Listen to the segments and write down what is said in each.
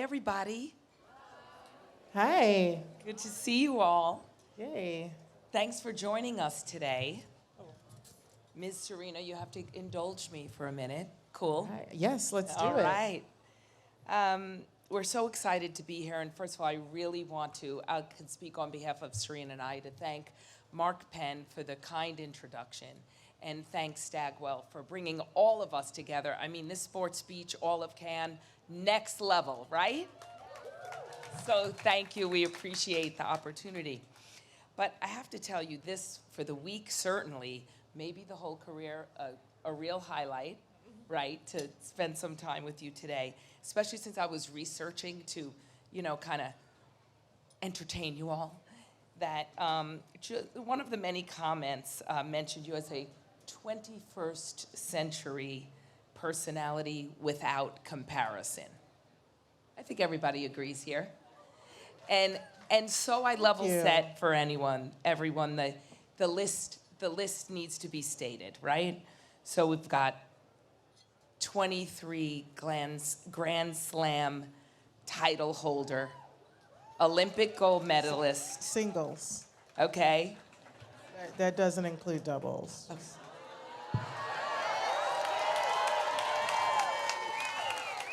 everybody. Hi. Good to see you all. Yay. Thanks for joining us today. Ms. Serena, you have to indulge me for a minute. Cool. Hi. Yes, let's do All it. right. We're so excited to be here. And first of all, I really want to, I can speak on behalf of Serena and I, to thank Mark Penn for the kind introduction. And thanks Stagwell for bringing all of us together. I mean, this sports beach, all of Cannes, next level, right? So thank you. We appreciate the opportunity. But I have to tell you, this, for the week, certainly, maybe the whole career, a real highlight, right, to spend some time with you today, especially since I was researching to, kind of entertain you all, that one of the many comments mentioned you as a 21st century personality without comparison. I think everybody agrees here. And so I level set for everyone, the list needs to be stated, right? So we've got 23 Grand Slam title holder, Olympic gold medalist. Singles. Okay. That doesn't include doubles. Okay.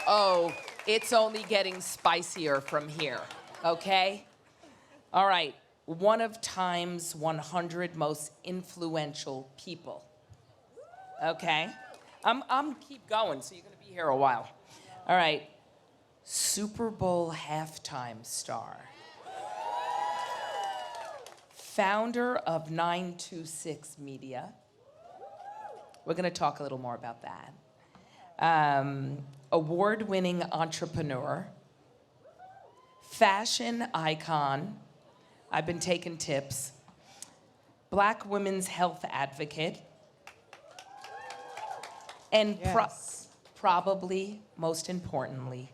Oh, it's only getting spicier from here, okay? All right, one of Time's 100 most influential people. Okay? I'm keep going, so you're gonna be here a while. All right, Super Bowl halftime star. Founder of 926 Media. We're gonna talk a little more about that. Award-winning entrepreneur. Fashion icon. I've been taking tips. Black women's health advocate. And probably, most importantly,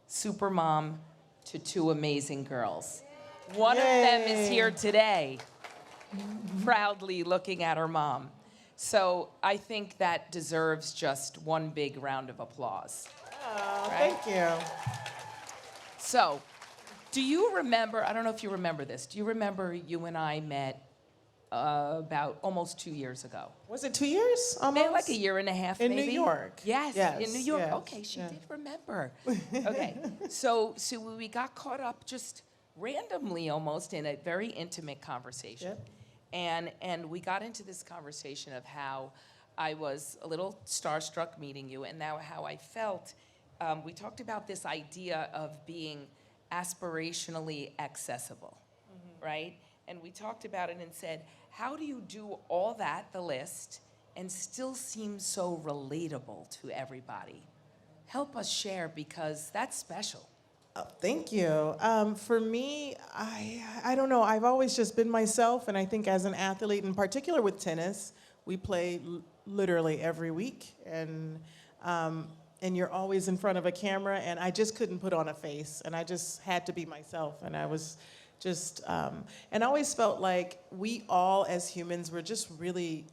super mom to two amazing girls. One of them is here today, proudly looking at her mom. So I think that deserves just one big round of applause. Oh, right? Thank you. So, do you remember, I don't know if you remember this, do you remember you and I met about almost 2 years ago? Was it 2 years almost? Maybe like a year and a half, in maybe? New York. Yes, in New York. Yes, Okay, she did remember. Okay, so we got caught up just randomly almost in a very intimate conversation. Yep. And we got into this conversation of how I was a little starstruck meeting you, and now how I felt. We talked about this idea of being aspirationally accessible, right? And we talked about it and said, how do you do all that, the list, and still seem so relatable to everybody? Help us share, because that's special. Thank you. For me, I don't know. I've always just been myself, and I think as an athlete, in particular with tennis, we play literally every week, and you're always in front of a camera, and I just couldn't put on a face, and I just had to be myself, and I was just, and I always felt like we all as humans were just really,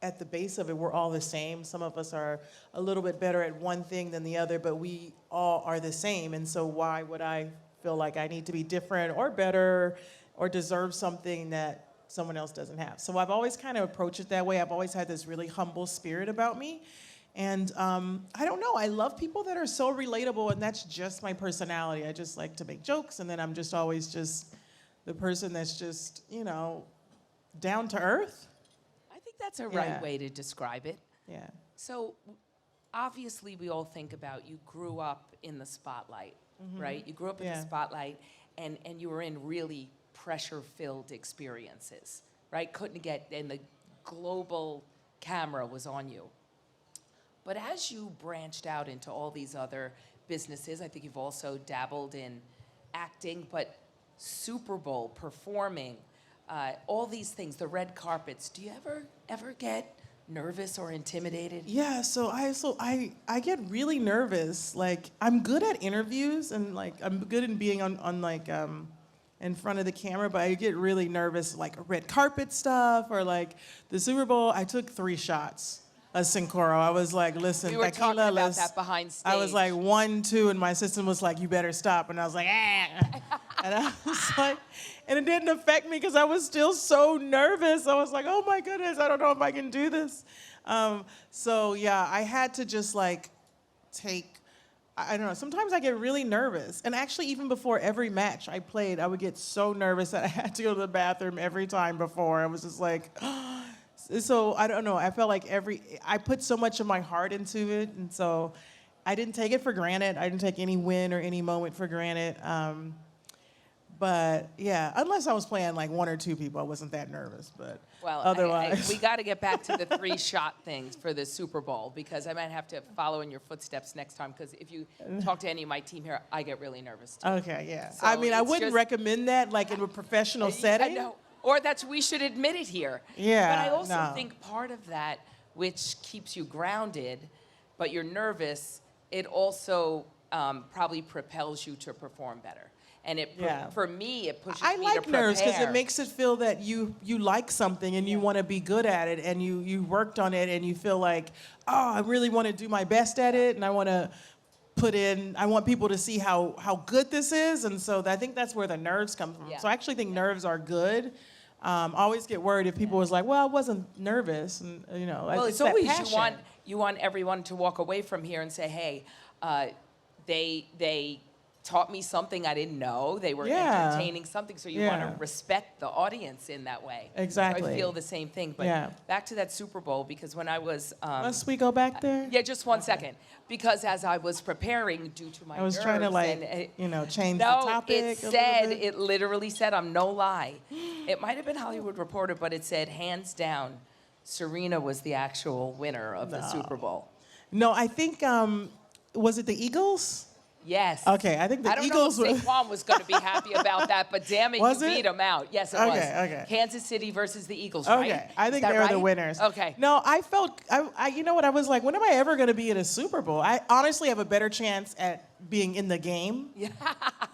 at the base of it, we're all the same. Some of us are a little bit better at one thing than the other, but we all are the same. And so why would I feel like I need to be different or better or deserve something that someone else doesn't have? So I've always kind of approached it that way. I've always had this really humble spirit about me. And I don't know, I love people that are so relatable, and that's just my personality. I just like to make jokes, and then I'm just always just the person that's just, down to earth. I think that's a right way to describe it. Yeah. So obviously we all think about, you grew up in the spotlight, right? You grew up in the spotlight, and you were in really pressure-filled experiences, right? Couldn't get, and the global camera was on you. But as you branched out into all these other businesses, I think you've also dabbled in acting, but Super Bowl, performing, all these things, the red carpets. Do you ever get nervous or intimidated? Yeah, so I get really nervous. Like, I'm good at interviews, and like I'm good in being on like in front of the camera, but I get really nervous, like red carpet stuff or like the Super Bowl. I took 3 shots a Sincoro. I was like, listen, We were talking tequila, about let's. that behind stage. I was like 1, 2, and my assistant was like, you better stop. And I was like, ah. And I was like, and it didn't affect me because I was still so nervous. I was like, oh my goodness, I don't know if I can do this. So yeah, I had to just like I don't know, sometimes I get really nervous. And actually, even before every match I played, I would get so nervous that I had to go to the bathroom every time before. I was just like, so I don't know, I felt like I put so much of my heart into it, and so I didn't take it for granted. I didn't take any win or any moment for granted. But yeah, unless I was playing like 1 or 2 people, I wasn't that nervous. But Well, otherwise, we got to get back to the 3-shot things for the Super Bowl, because I might have to follow in your footsteps next time, because if you talk to any of my team here, I get really nervous too. okay, yeah. So I mean, I it's wouldn't just- recommend that like in a professional setting. No, or we should admit it here. Yeah, But I also no. think part of that, which keeps you grounded, but you're nervous, it also probably propels you to perform better. And Yeah. for me, it pushes I me to like prepare. nerves because it makes it feel that you like something and you want to be good at it, and you worked on it, and you feel like, oh, I really want to do my best at it, and I want to I want people to see how good this is, and so I think that's where the nerves come from. Yeah. So I actually think nerves are good. I always get worried if people was like, well, I wasn't nervous, and Well, it's that always passion. you want everyone to walk away from here and say, hey, they taught me something I didn't know. They were Yeah. entertaining something, so you Yeah. want to respect the audience in that way. Exactly. So I feel the same thing. But Yeah. back to that Super Bowl, because when I was Must we go back there? yeah, just one second. Because as I was preparing, due to my I was nerves, trying to change the topic. it literally said, I'm no lie. It might have been Hollywood Reporter, but it said, hands down, Serena was the actual winner of the Super Bowl. No, I think was it the Eagles? Yes. Okay, I think the I don't Eagles know were. if Saquon was going to be happy about that, but damn it, Was you it? beat him out. Yes, it Okay, was. okay. Kansas City versus the Eagles, right? Okay, I Is think that they were the right? winners. Okay. No, I felt, you know what, I was like, when am I ever going to be in a Super Bowl? I honestly have a better chance at being in the game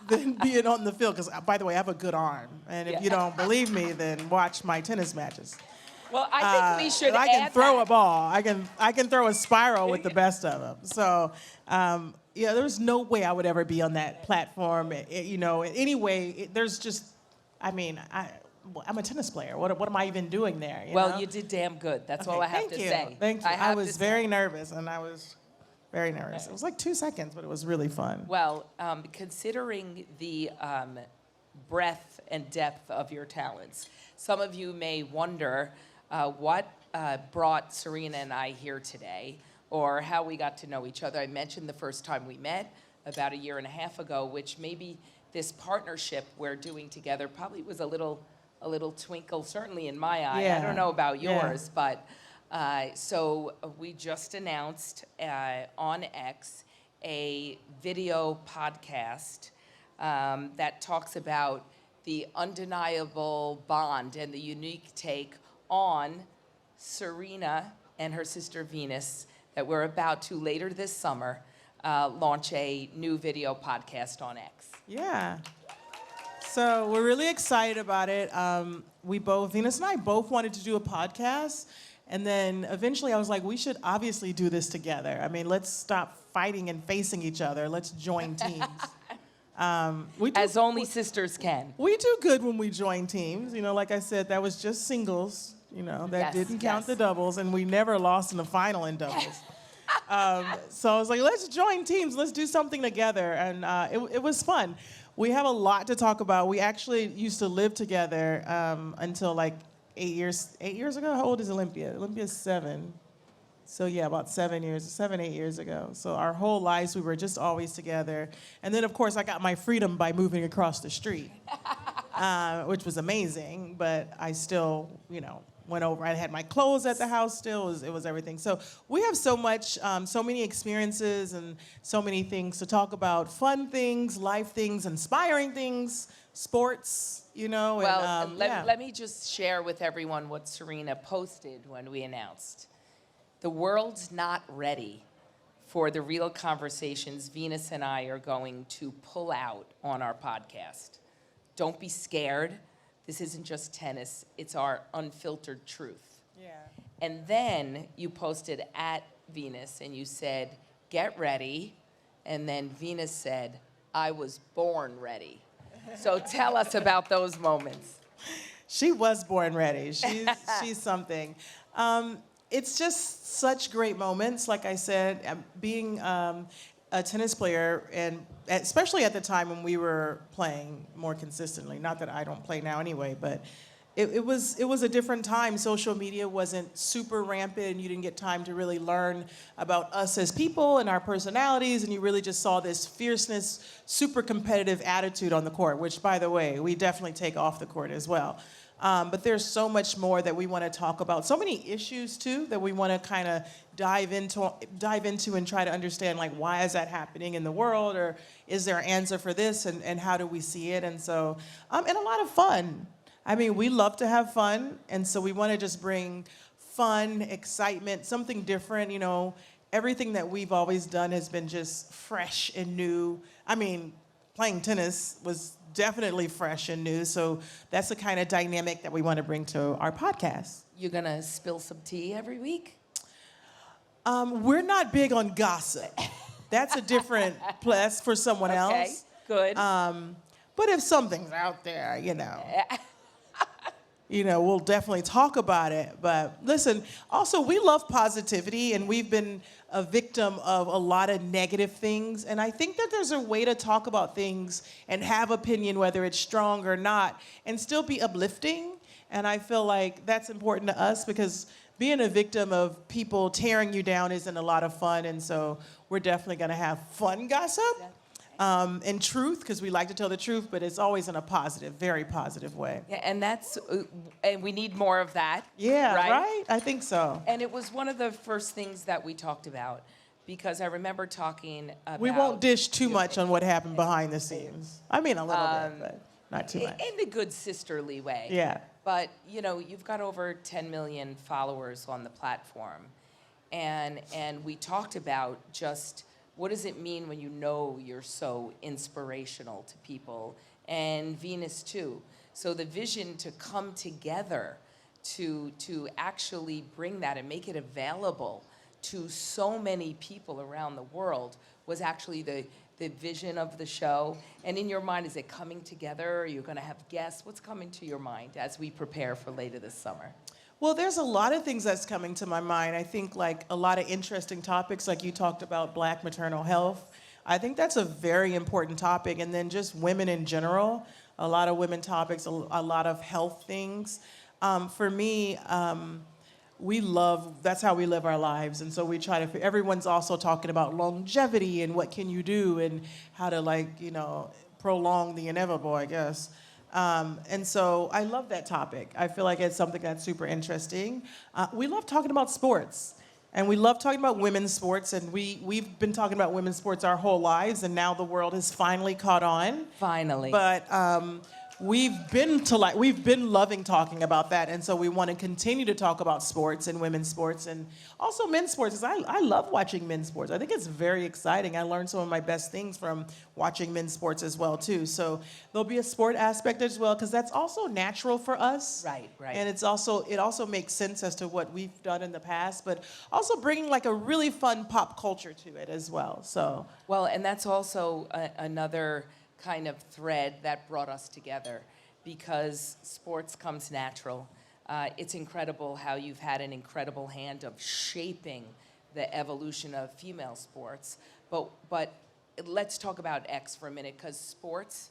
than being on the field, because, by the way, I have a good arm. And if Yeah. you don't believe me, then watch my tennis matches. Well, I think we should I can add throw that. a ball. I can throw a spiral with the best of them. So, yeah, there's no way I would ever be on that platform. Anyway, there's just, I'm a tennis player. What am I even doing there? You Well, know? you did damn good. That's Okay, all I have thank to you. say. Thank you. I have was to say. very nervous, and I was very nervous. It was like 2 seconds, but it was really fun. Well, considering the breadth and depth of your talents, some of you may wonder what brought Serena and I here today, or how we got to know each other. I mentioned the first time we met about 1.5 years ago, which maybe this partnership we're doing together probably was a little twinkle, certainly in my eye. I Yeah. don't know about Yeah. yours, but so we just announced on X a video podcast that talks about the undeniable bond and the unique take on Serena and her sister Venus, that we're about to, later this summer, launch a new video podcast on X. Yeah. So we're really excited about it. Venus and I both wanted to do a podcast. And then eventually I was like, we should obviously do this together. I mean, let's stop fighting and facing each other. Let's join teams. As only sisters can. We do good when we join teams. Like I said, that was just singles. That Yes, didn't count yes. the doubles, and we never lost in the final in doubles. So I was like, let's join teams. Let's do something together. And it was fun. We have a lot to talk about. We actually used to live together until like 8 years ago. How old is Olympia? Olympia's 7. So yeah, about 7, 8 years ago. So our whole lives, we were just always together. And then, of course, I got my freedom by moving across the street, which was amazing. But I still, went over. I had my clothes at the house still. It was everything. So we have so much, so many experiences and so many things to talk about. Fun things, life things, inspiring things, sports, Well, and, let me just share with everyone what Serena posted when we announced. The world's not ready for the real conversations Venus and I are going to pull out on our podcast. Don't be scared. This isn't just tennis. It's our unfiltered truth. Yeah. And then you posted at Venus and you said, get ready. And then Venus said, I was born ready. So tell us about those moments. She was born ready. She's something. It's just such great moments. Like I said, being a tennis player, and especially at the time when we were playing more consistently. Not that I don't play now anyway, but it was a different time. Social media wasn't super rampant, and you didn't get time to really learn about us as people and our personalities, and you really just saw this fierceness, super competitive attitude on the court, which, by the way, we definitely take off the court as well. But there's so much more that we want to talk about. So many issues, too, that we want to kind of dive into and try to understand, like, why is that happening in the world? Or is there an answer for this? And how do we see it? And so, and a lot of fun. I mean, we love to have fun. And so we want to just bring fun, excitement, something different. You know, everything that we've always done has been just fresh and new. I mean, playing tennis was definitely fresh and new. So that's the kind of dynamic that we want to bring to our podcast. You're going to spill some tea every week? We're not big on gossip. That's a different place for someone else. Good. But if something's out there, we'll definitely talk about it. But listen, also, we love positivity, and we've been a victim of a lot of negative things. And I think that there's a way to talk about things and have opinion, whether it's strong or not, and still be uplifting. And I feel like that's important to us, because being a victim of people tearing you down isn't a lot of fun. And so we're definitely going to have fun gossip. And truth, because we like to tell the truth, but it's always in a positive, very positive way. Yeah, and we need more of that. Yeah, right? I think so. And it was one of the first things that we talked about, because I remember talking about... We won't dish too much on what happened behind the scenes. I mean, a little bit, but not too much. In a good sisterly way. Yeah. But, you've got over 10 million followers on the platform. And we talked about just... what does it mean when you're so inspirational to people? And Venus, too. So the vision to come together to actually bring that and make it available to so many people around the world was actually the vision of the show. And in your mind, is it coming together? Are you going to have guests? What's coming to your mind as we prepare for later this summer? Well, there's a lot of things that's coming to my mind. I think like a lot of interesting topics, like you talked about Black maternal health. I think that's a very important topic. And then just women in general, a lot of women topics, a lot of health things. For me, that's how we live our lives. And so we try to, everyone's also talking about longevity and what can you do and how to prolong the inevitable, I guess. And so I love that topic. I feel like it's something that's super interesting. We love talking about sports, and we love talking about women's sports, and we've been talking about women's sports our whole lives, and now the world has finally caught on. Finally. But we've been loving talking about that, and so we want to continue to talk about sports and women's sports and also men's sports, because I love watching men's sports. I think it's very exciting. I learned some of my best things from watching men's sports as well, too. So there'll be a sport aspect as well, because that's also natural for us. Right. And it also makes sense as to what we've done in the past, but also bringing like a really fun pop culture to it as well. So. Well, and that's also another kind of thread that brought us together, because sports comes natural. It's incredible how you've had an incredible hand of shaping the evolution of female sports. But let's talk about X for a minute, because sports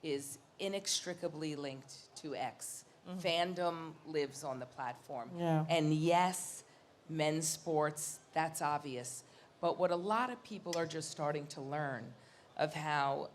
is inextricably linked to X. Mm-hmm. Fandom lives on the platform. Yeah. And yes, men's sports, that's obvious. But what a lot of people are just starting to learn of how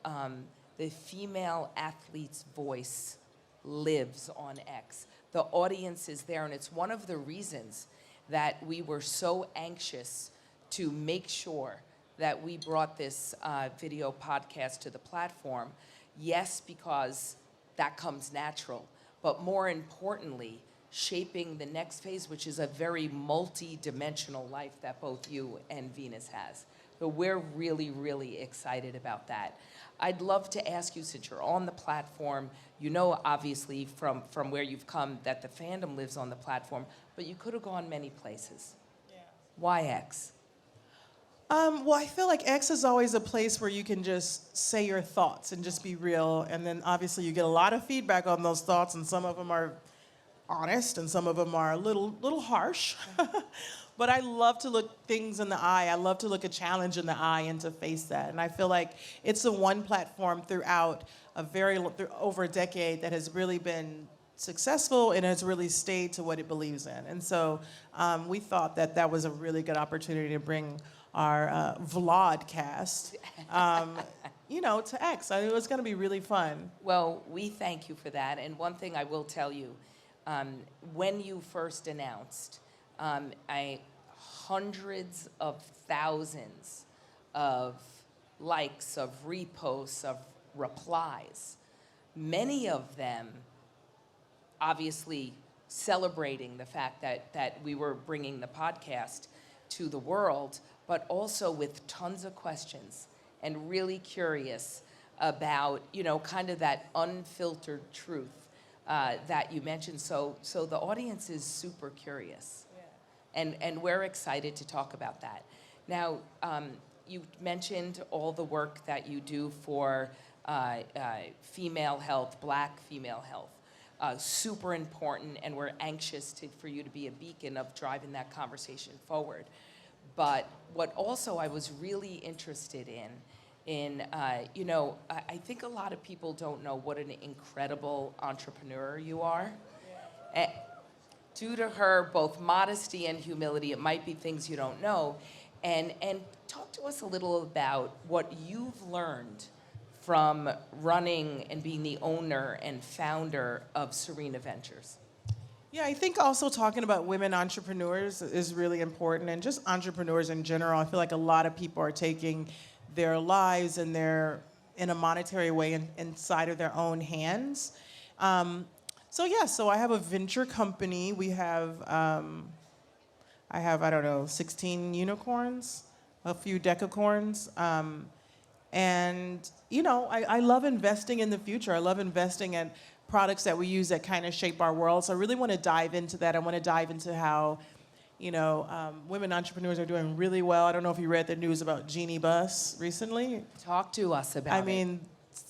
the female athlete's voice lives on X. The audience is there, and it's one of the reasons that we were so anxious to make sure that we brought this video podcast to the platform. Yes, because that comes natural, but more importantly, shaping the next phase, which is a very multi-dimensional life that both you and Venus has. So we're really, really excited about that. I'd love to ask you, since you're on the platform, you know obviously from where you've come that the fandom lives on the platform, but you could have gone many places. Yeah. Why X? Well, I feel like X is always a place where you can just say your thoughts and just be real. And then obviously you get a lot of feedback on those thoughts, and some of them are honest and some of them are a little harsh. But I love to look things in the eye. I love to look a challenge in the eye and to face that. And I feel like it's the one platform throughout over a decade that has really been successful and has really stayed to what it believes in. And so we thought that that was a really good opportunity to bring our vlogcast, to X. It was going to be really fun. Well, we thank you for that. And one thing I will tell you, when you first announced, hundreds of thousands of likes, of reposts, of replies, many of them obviously celebrating the fact that we were bringing the podcast to the world, but also with tons of questions and really curious about, kind of that unfiltered truth that you mentioned. So the audience is super curious. Yeah. And we're excited to talk about that. Now, you mentioned all the work that you do for female health, Black female health. Super important, and we're anxious for you to be a beacon of driving that conversation forward. But what also I was really interested in, I think a lot of people don't know what an incredible entrepreneur you are. Yeah. Due to her both modesty and humility, it might be things you don't know. And talk to us a little about what you've learned from running and being the owner and founder of Serena Ventures. Yeah, I think also talking about women entrepreneurs is really important, and just entrepreneurs in general. I feel like a lot of people are taking their lives and in a monetary way inside of their own hands. So I have a venture company. We have, I don't know, 16 unicorns, a few decacorns. I love investing in the future. I love investing in products that we use that kind of shape our world. So I really want to dive into that. I want to dive into how, women entrepreneurs are doing really well. I don't know if you read the news about Jeannie Buss recently. Talk to us about it. I mean,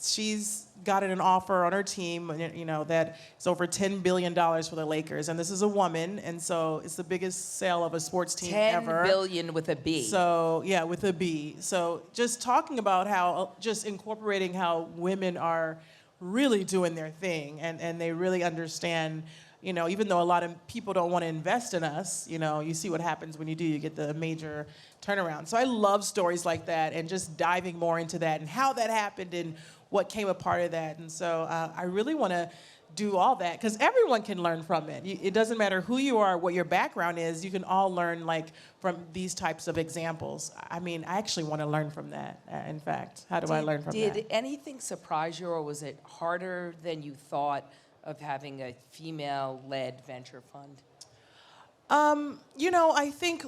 she's gotten an offer on her team, that is over $10 billion for the Lakers. And this is a woman, and so it's the biggest sale of a sports team ever. 10 billion with a B. So, yeah, with a B. So just talking about just incorporating how women are really doing their thing, and they really understand, even though a lot of people don't want to invest in us, you see what happens when you do, you get the major turnaround. So I love stories like that and just diving more into that and how that happened and what came a part of that. And so I really want to do all that because everyone can learn from it. It doesn't matter who you are, what your background is, you can all learn from these types of examples. I mean, I actually want to learn from that, in fact. How do I learn from that? Did anything surprise you, or was it harder than you thought of having a female-led venture fund? I think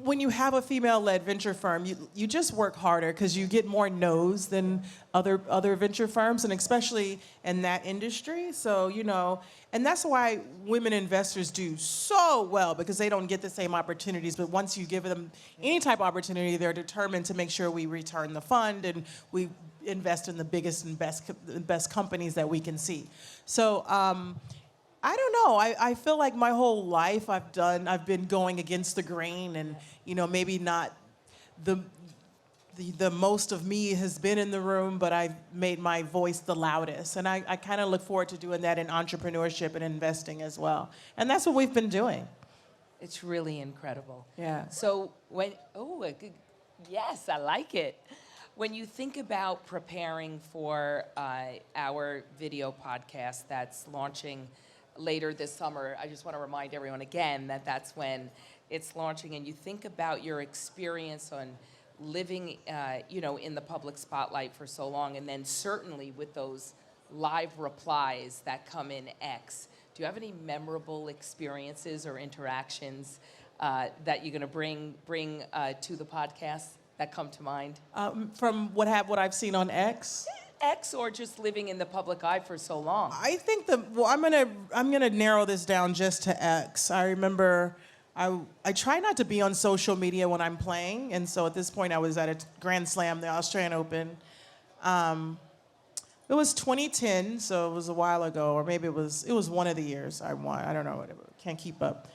when you have a female-led venture firm, you just work harder because you get more no's than other venture firms, and especially in that industry. So, and that's why women investors do so well, because they don't get the same opportunities. But once you give them any type of opportunity, they're determined to make sure we return the fund and we invest in the biggest and best companies that we can see. So, I don't know. I feel like my whole life I've been going against the grain, and maybe not the most of me has been in the room, but I've made my voice the loudest. And I kind of look forward to doing that in entrepreneurship and investing as well. And that's what we've been doing. It's really incredible. Yeah. So yes, I like it. When you think about preparing for our video podcast that's launching later this summer, I just want to remind everyone again that that's when it's launching, and you think about your experience on living, in the public spotlight for so long, and then certainly with those live replies that come in X. Do you have any memorable experiences or interactions that you're going to bring to the podcast? that come to mind? From what I've seen on X. X or just living in the public eye for so long? I think I'm gonna narrow this down just to X. I remember I try not to be on social media when I'm playing, and so at this point I was at a Grand Slam, the Australian Open. It was 2010, so it was a while ago, or maybe it was one of the years I won. I don't know, whatever. Can't keep up.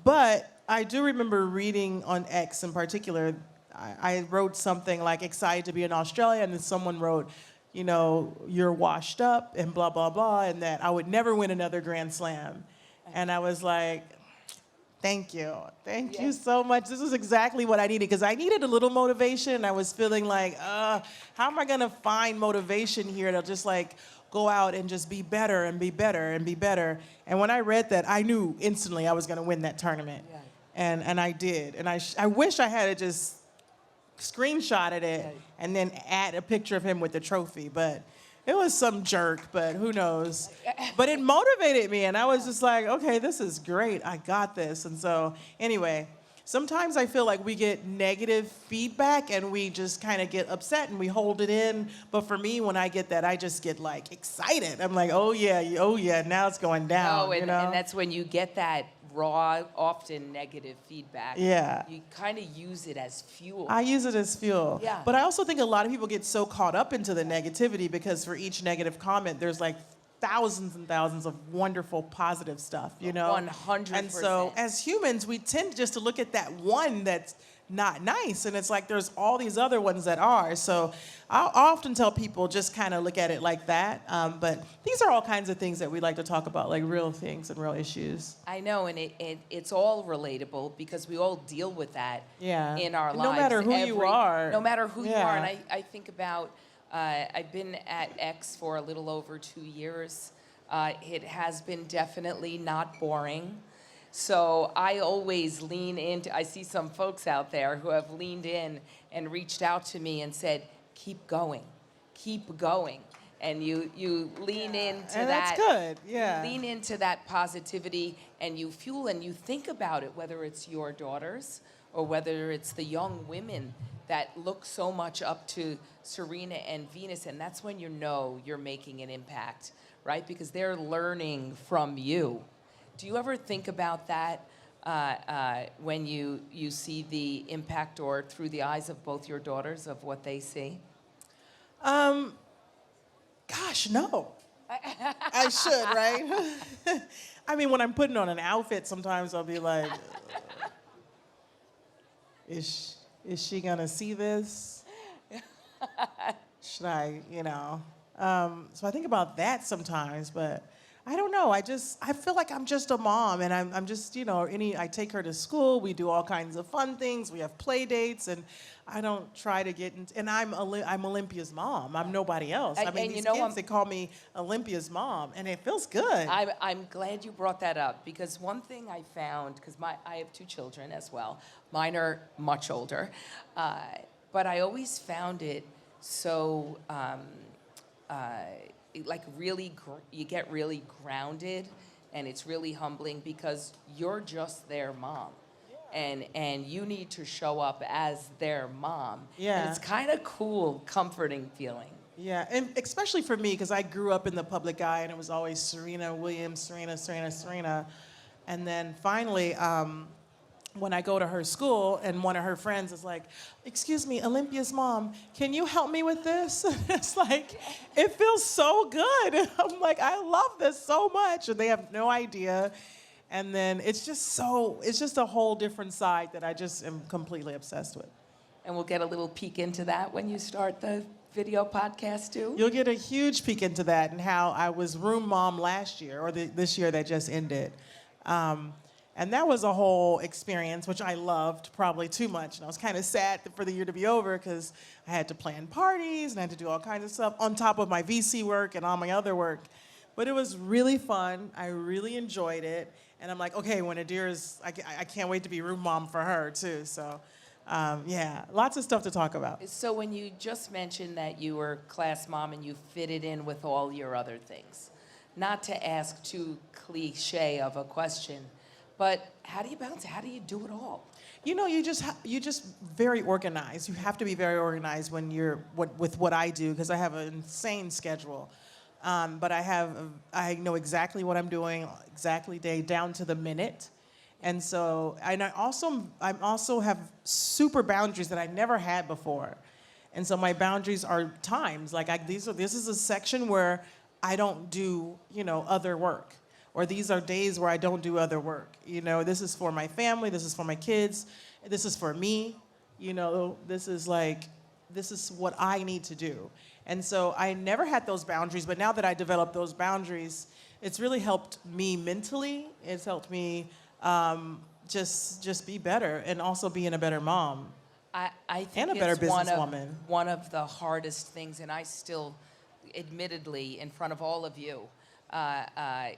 But I do remember reading on X in particular. I wrote something like excited to be in Australia, and then someone wrote, you know, you're washed up and blah, blah, blah, and that I would never win another Grand Slam. And I was like, thank you. Thank you so much. This is exactly what I needed, because I needed a little motivation. I was feeling like, how am I gonna find motivation here to just like go out and just be better and be better and be better? And when I read that, I knew instantly I was gonna win that tournament. Yeah. And I did. And I wish I had just screenshotted it and then add a picture of him with the trophy, but it was some jerk, but who knows. But it motivated me, and I was just like, okay, this is great. I got this. And so anyway, sometimes I feel like we get negative feedback and we just kind of get upset and we hold it in. But for me, when I get that, I just get like excited. I'm like, oh yeah, now it's going down. Oh, and, you know? and that's when you get that raw, often negative feedback. Yeah. You kind of use it as fuel. I use it as fuel. Yeah. But I also think a lot of people get so caught up into the negativity because for each negative comment, there's like thousands and thousands of wonderful, positive stuff, you know? 100%. And so as humans, we tend just to look at that one that's not nice. And it's like there's all these other ones that are. So I'll often tell people just kind of look at it like that. But these are all kinds of things that we like to talk about, like real things and real issues. I know, and it's all relatable because we all deal with that in our lives. No matter who you are. No matter who you are. And I think about, I've been at X for a little over 2 years. It has been definitely not boring. So I always lean into, I see some folks out there who have leaned in and reached out to me and said, keep going. And you lean into and that. that's good, yeah. You lean into that positivity and you fuel and you think about it, whether it's your daughters or whether it's the young women that look so much up to Serena and Venus, and that's when you know you're making an impact, right? Because they're learning from you. Do you ever think about that when you see the impact or through the eyes of both your daughters of what they see? Gosh, no. I should, right? I mean, when I'm putting on an outfit, sometimes I'll be like, is she gonna see this? Should I, you know? So I think about that sometimes, but I don't know. I feel like I'm just a mom, and I'm just, you know, I take her to school. We do all kinds of fun things. We have play dates, and I don't try to get into, and I'm Olympia's mom. I'm nobody else. I mean, these kids, they call me Olympia's mom, and it feels good. I'm glad you brought that up, because one thing I found, because I have 2 children as well. Mine are much older, but I always found it so, like really, you get really grounded, and it's really humbling because you're just their mom. And you need to show up as their mom. Yeah. And it's kind of cool, comforting feeling. Yeah, and especially for me, because I grew up in the public eye, and it was always Serena Williams, Serena. And then finally, when I go to her school, and one of her friends is like, excuse me, Olympia's mom, can you help me with this? It's like, it feels so good. I'm like, I love this so much. And they have no idea. And then it's just a whole different side that I just am completely obsessed with. And we'll get a little peek into that when you start the video podcast too? You'll get a huge peek into that and how I was room mom last year, or this year that just ended. And that was a whole experience, which I loved probably too much. And I was kind of sad for the year to be over because I had to plan parties and I had to do all kinds of stuff on top of my VC work and all my other work. But it was really fun. I really enjoyed it. And I'm like, okay, when Adira's, I can't wait to be room mom for her too. So, yeah, lots of stuff to talk about. So when you just mentioned that you were class mom and you fitted in with all your other things, not to ask too cliche of a question, But how do you balance it? How do you do it all? You know, you just very organized. You have to be very organized when you're with what I do, because I have an insane schedule. But I know exactly what I'm doing, exactly day down to the minute. And so, I also have super boundaries that I never had before. And so my boundaries are times. Like this is a section where I don't do, other work. Or these are days where I don't do other work. This is for my family, this is for my kids, this is for me. This is what I need to do. And so I never had those boundaries, but now that I developed those boundaries, it's really helped me mentally. It's helped me just be better, and also being a better mom. I think And a better it's businesswoman. one of the hardest things, and I still, admittedly, in front of all of you,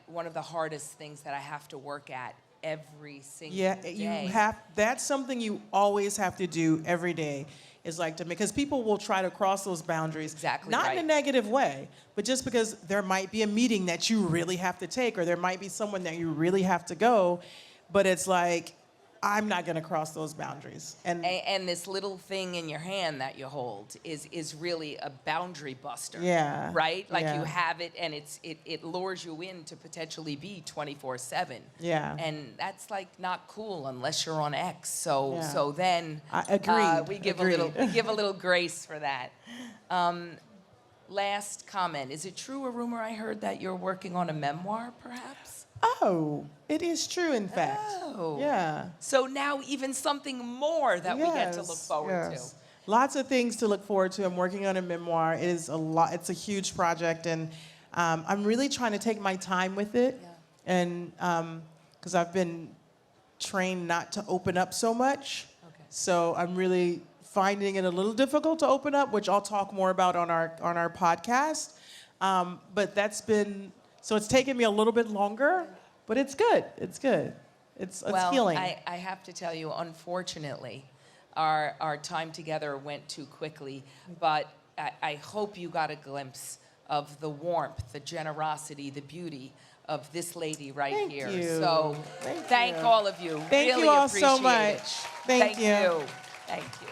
one of the hardest things that I have to work at every single day. That's something you always have to do every day, is because people will try to cross those boundaries. Exactly not right. in a negative way, but just because there might be a meeting that you really have to take, or there might be someone that you really have to go, but it's I'm not going to cross those boundaries. And this little thing in your hand that you hold is really a boundary buster. Yeah. Right? Yeah. You have it, and it lures you in to potentially be 24/7. Yeah. And that's not cool unless you're on X. So Yeah. so then Agreed. we give Agreed. a little grace for that. Last comment: is it true, a rumor I heard, that you're working on a memoir, perhaps? Oh, it is true, in fact. Oh. Yeah. So now even something more that we get to look forward to. Lots of things to look forward to. I'm working on a memoir. It is a lot. It's a huge project, and I'm really trying to take my time with it. Yeah. And because I've been trained not to open up so much, so I'm really finding it a little difficult to open up, which I'll talk more about on our podcast. But so it's taken me a little bit longer, but it's good. It's good. It's healing. I have to tell you, unfortunately, our time together went too quickly, but I hope you got a glimpse of the warmth, the generosity, the beauty of this lady right here. Thank you. So thank you. all of you. Thank really you all appreciate so much. it. Thank you. Thank you.